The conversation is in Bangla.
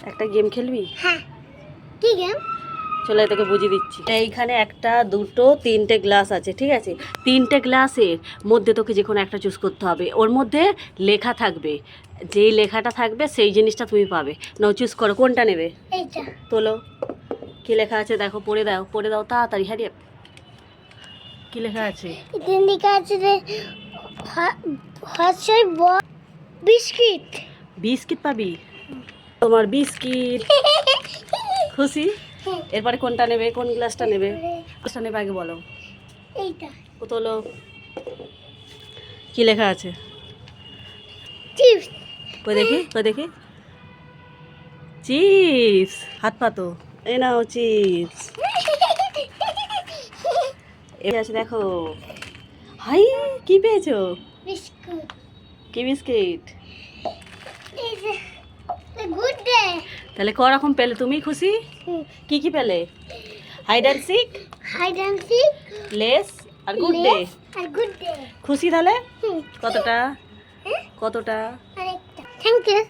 একটা গেম খেলবি? হ্যাঁ। কি গেম? চলে তোকে বুঝিয়ে দিচ্ছি। এইখানে একটা, দুটো, তিনটে গ্লাস আছে, ঠিক আছে? তিনটে গ্লাসের মধ্যে তোকে যে কোনো একটা চুজ করতে হবে। ওর মধ্যে লেখা থাকবে, যেই লেখাটা থাকবে সেই জিনিসটা তুমি পাবে। নাও চুজ করো, কোনটা নেবে? এইটা। তোলো, কি লেখা আছে দেখো, পড়ে দাও, পড়ে দাও তাড়াতাড়ি, হারিয়ে। কি লেখা আছে? এখানে লেখা আছে যে হর্ষই বিস্কিট। বিস্কিট পাবি? তোমার বিস্কিট। খুশি? এরপরে কোনটা নেবে, কোন গ্লাসটা নেবে? গ্লাসটা নেবে আগে বলো। এইটা। ও তোলো, কি লেখা আছে? চিপস। কই দেখি, কই দেখি। চিপস, হাত পাতো, এই নাও চিপস। এবার আছে দেখো। হাই, কি পেয়েছো? বিস্কুট। কি বিস্কিট? এই যে গুড ডে। তাহলে ক রকম পেলে তুমি? খুশি? কি কি পেলে? Hide and seek, hide and seek, Lay's আর গুড ডে। আর গুড ডে। খুশি তাহলে? কতটা? কতটা? আরেকটা। Thank you.